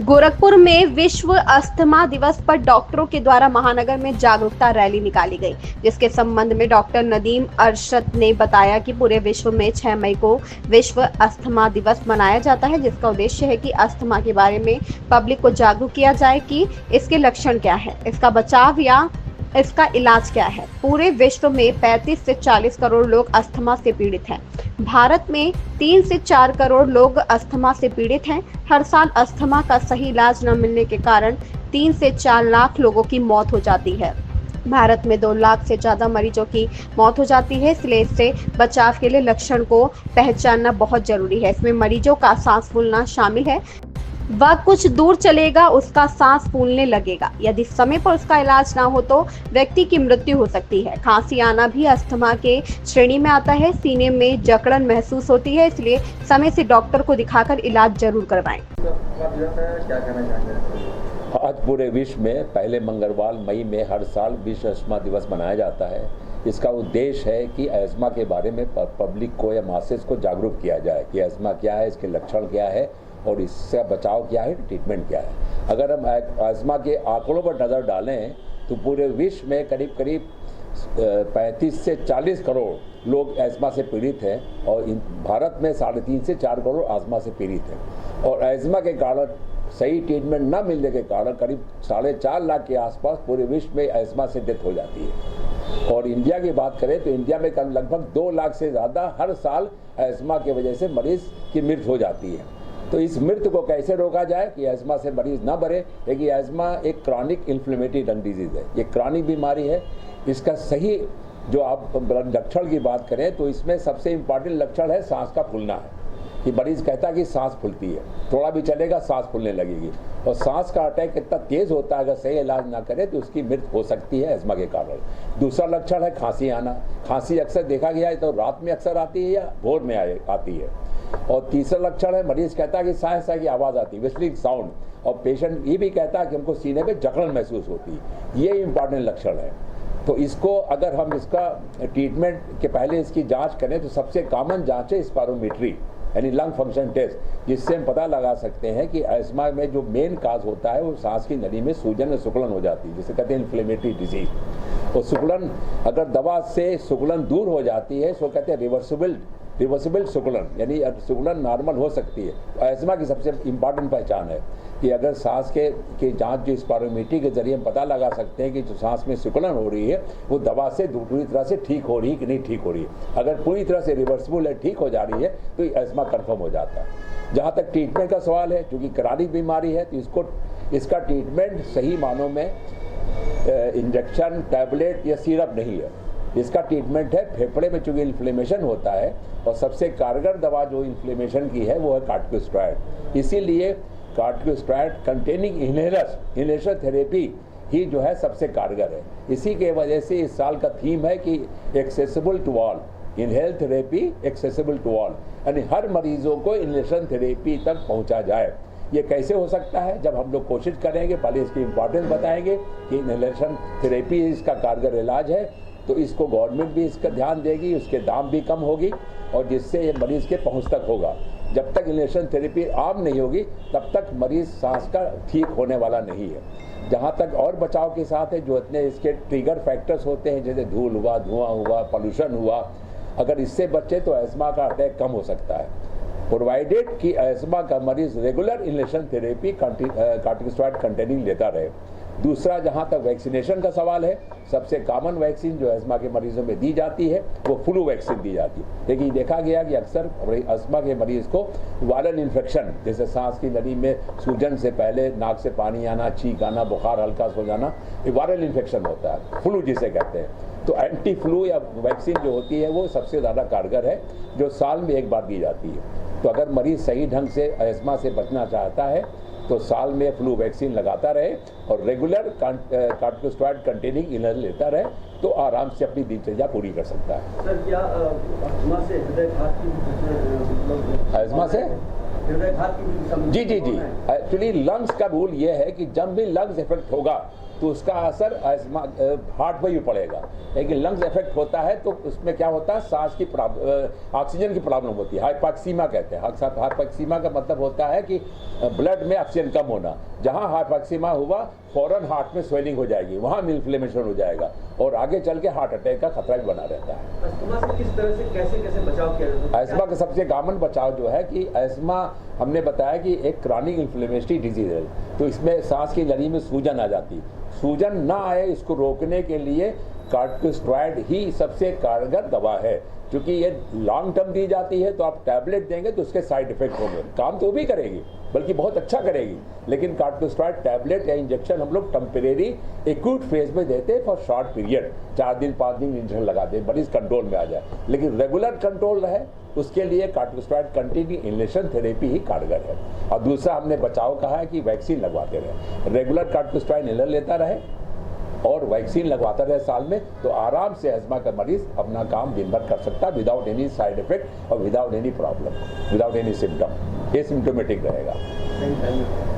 गोरखपुर में विश्व अस्थमा दिवस पर डॉक्टरों के द्वारा महानगर में जागरूकता रैली निकाली गई, जिसके संबंध में डॉक्टर नदीम अरशद ने बताया कि पूरे विश्व में 6 मई को विश्व अस्थमा दिवस मनाया जाता है, जिसका उद्देश्य है कि अस्थमा के बारे में पब्लिक को जागरूक किया जाए कि इसके लक्षण क्या है, इसका बचाव या इसका इलाज क्या है। पूरे विश्व में 35 से 40 करोड़ लोग अस्थमा से पीड़ित हैं। भारत में 3 से 4 करोड़ लोग अस्थमा से पीड़ित हैं। हर साल अस्थमा का सही इलाज न मिलने के कारण 3 से 4 लाख लोगों की मौत हो जाती है। भारत में 2 लाख से ज्यादा मरीजों की मौत हो जाती है, इसलिए इससे बचाव के लिए लक्षण को पहचानना बहुत जरूरी है। इसमें मरीजों का सांस फूलना शामिल है। वह कुछ दूर चलेगा, उसका सांस फूलने लगेगा। यदि समय पर उसका इलाज ना हो तो व्यक्ति की मृत्यु हो सकती है। खांसी आना भी अस्थमा के श्रेणी में आता है। सीने में जकड़न महसूस होती है, इसलिए समय से डॉक्टर को दिखाकर इलाज जरूर करवाएं। आज पूरे विश्व में पहले मंगलवार मई में हर साल विश्व अस्थमा दिवस मनाया जाता है। इसका उद्देश्य है कि अस्थमा के बारे में पब्लिक को या मासेस को जागरूक किया जाए कि अस्थमा क्या है, इसके लक्षण क्या है और इससे बचाव क्या है, ट्रीटमेंट क्या है। अगर हम अस्थमा के आंकड़ों पर नज़र डालें तो पूरे विश्व में करीब करीब 35 से 40 करोड़ लोग अस्थमा से पीड़ित हैं और भारत में 3.5 से 4 करोड़ अस्थमा से पीड़ित हैं। और अस्थमा के कारण सही ट्रीटमेंट न मिलने के कारण करीब 4.5 लाख के आसपास पूरे विश्व में अस्थमा से डेथ हो जाती है। और इंडिया की बात करें तो इंडिया में लगभग 2 लाख से ज़्यादा हर साल अस्थमा की वजह से मरीज की मृत्यु हो जाती है। तो इस मृत्यु को कैसे रोका जाए कि अस्थमा से मरीज ना बढ़े, क्योंकि अस्थमा एक क्रॉनिक इन्फ्लेमेटरी लंग डिजीज़ है, ये क्रॉनिक बीमारी है। इसका सही जो आप लक्षण की बात करें तो इसमें सबसे इम्पॉर्टेंट लक्षण है सांस का फूलना है कि मरीज कहता है कि सांस फूलती है, थोड़ा भी चलेगा सांस फूलने लगेगी। और सांस का अटैक इतना तेज होता है, अगर सही इलाज ना करें तो उसकी मृत्यु हो सकती है अस्थमा के कारण। दूसरा लक्षण है खांसी आना। खांसी अक्सर देखा गया है तो रात में अक्सर आती है या भोर में आती है। और तीसरा लक्षण है मरीज कहता है कि सांस की आवाज़ आती है, विस्लिंग साउंड। और पेशेंट ये भी कहता है कि हमको सीने में जकड़न महसूस होती है। ये इंपॉर्टेंट लक्षण है। तो इसको अगर हम इसका ट्रीटमेंट के पहले इसकी जांच करें तो सबसे कॉमन जांच है स्पायरोमेट्री यानी लंग फंक्शन टेस्ट, जिससे हम पता लगा सकते हैं कि अस्थमा में जो मेन काज होता है वो सांस की नली में सूजन और सिकुड़न हो जाती है, जिसे कहते हैं इन्फ्लेमेटरी डिजीज। और सिकुड़न अगर दवा से सिकुड़न दूर हो जाती है इसको कहते हैं रिवर्सिबल सिकुड़न, यानी सिकुड़न नॉर्मल हो सकती है। अस्थमा की सबसे इम्पॉर्टेंट पहचान है कि अगर सांस के जांच जो स्पायरोमेट्री के जरिए हम पता लगा सकते हैं कि जो सांस में सिकुड़न हो रही है वो दवा से पूरी तरह से ठीक हो रही है कि नहीं ठीक हो रही है। अगर पूरी तरह से रिवर्सिबल है, ठीक हो जा रही है तो अस्थमा कन्फर्म हो जाता है। जहाँ तक ट्रीटमेंट का सवाल है, क्योंकि क्रॉनिक बीमारी है तो इसका ट्रीटमेंट सही मानों में इंजेक्शन, टैबलेट या सिरप नहीं है। इसका ट्रीटमेंट है फेफड़े में चूंकि इन्फ्लेमेशन होता है और सबसे कारगर दवा जो इन्फ्लेमेशन की है वो है कॉर्टिकोस्टेरॉइड। इसीलिए कॉर्टिकोस्टेरॉइड कंटेनिंग इनहेलेशन थेरेपी ही जो है सबसे कारगर है। इसी के वजह से इस साल का थीम है कि accessible to all, inhale therapy accessible to all, यानी हर मरीजों को इनहेलेशन थेरेपी तक पहुंचा जाए। ये कैसे हो सकता है? जब हम लोग कोशिश करेंगे, पहले इसकी इंपॉर्टेंस बताएंगे कि इनहेलेशन थेरेपी इसका कारगर इलाज है, तो इसको गवर्नमेंट भी इसका ध्यान देगी, उसके दाम भी कम होगी और जिससे ये मरीज़ के पहुंच तक होगा। जब तक इनहेलेशन थेरेपी आम नहीं होगी तब तक मरीज़ सांस का ठीक होने वाला नहीं है। जहाँ तक और बचाव के साथ है, जो इतने इसके ट्रिगर फैक्टर्स होते हैं जैसे धूल हुआ, धुआं हुआ, पोल्यूशन हुआ, अगर इससे बचे तो अस्थमा का अटैक कम हो सकता है, प्रोवाइडेड कि अस्थमा का मरीज regular inhalation therapy corticosteroid containing लेता रहे। दूसरा, जहाँ तक वैक्सीनेशन का सवाल है, सबसे कॉमन वैक्सीन जो अस्थमा के मरीजों में दी जाती है वो फ्लू वैक्सीन दी जाती है। लेकिन देखा गया कि अक्सर अस्थमा के मरीज को वायरल इन्फेक्शन जैसे सांस की नली में सूजन से पहले नाक से पानी आना, छींक आना, बुखार हल्का हो जाना, ये वायरल इन्फेक्शन होता है, फ्लू जिसे कहते हैं। तो एंटी फ्लू या वैक्सीन जो होती है वो सबसे ज़्यादा कारगर है, जो साल में एक बार दी जाती है। तो अगर मरीज सही ढंग से अस्थमा से बचना चाहता है तो साल में फ्लू वैक्सीन लगाता रहे और रेगुलर कॉर्टिकोस्टेरॉइड कंटेनिंग इनहेलर लेता रहे तो आराम से अपनी दिनचर्या पूरी कर सकता है। सर, क्या अस्थमा से हृदयघात की अस्थमा से हृदयघात की जी एक्चुअली लंग्स का रूल ये है कि जब भी लंग्स इफेक्ट होगा तो उसका असर अस्थमा हार्ट पर भी पड़ेगा। लेकिन लंग्स इफेक्ट होता है तो उसमें क्या होता है, सांस की ऑक्सीजन की प्रॉब्लम होती है, हाइपॉक्सीमा कहते हैं। हाइपॉक्सीमा का मतलब होता है कि ब्लड में ऑक्सीजन कम होना। जहाँ हाइपॉक्सीमा हुआ फौरन हार्ट में स्वेलिंग हो जाएगी, वहाँ इन्फ्लेमेशन हो जाएगा और आगे चल के हार्ट अटैक का खतरा भी बना रहता है। अस्थमा से किस तरह से कैसे बचाव किया जाता है? अस्थमा का सबसे कॉमन बचाव जो है कि अस्थमा हमने बताया कि एक क्रॉनिक इन्फ्लेमेटरी डिजीज है, तो इसमें सांस की नली में सूजन आ जाती है। सूजन ना आए इसको रोकने के लिए कॉर्टिकोस्टेरॉइड ही सबसे कारगर दवा है, क्योंकि ये लॉन्ग टर्म दी जाती है। तो आप टैबलेट देंगे तो उसके साइड इफेक्ट होंगे, काम तो भी करेगी बल्कि बहुत अच्छा करेगी, लेकिन कॉर्टिकोस्टेरॉइड टैबलेट या इंजेक्शन हम लोग टेम्परेरी एक्यूट फेज में देते हैं फॉर शॉर्ट पीरियड, 4 दिन 5 दिन इंजेक्शन लगाते हैं, मरीज कंट्रोल में आ जाए। लेकिन रेगुलर कंट्रोल रहे उसके लिए कॉर्टिकोस्टेरॉइड कंटिन्यू इनहेलेशन थेरेपी ही कारगर है। और दूसरा हमने बचाव कहा है कि वैक्सीन लगवाते रहे, रेगुलर कॉर्टिकोस्टेरॉइड इनहेलर लेता रहे और वैक्सीन लगवाता रहे साल में, तो आराम से अस्थमा का मरीज अपना काम दिन भर कर सकता है विदाउट एनी साइड इफेक्ट और without any problem, without any symptom, asymptomatic रहेगा। Thank you.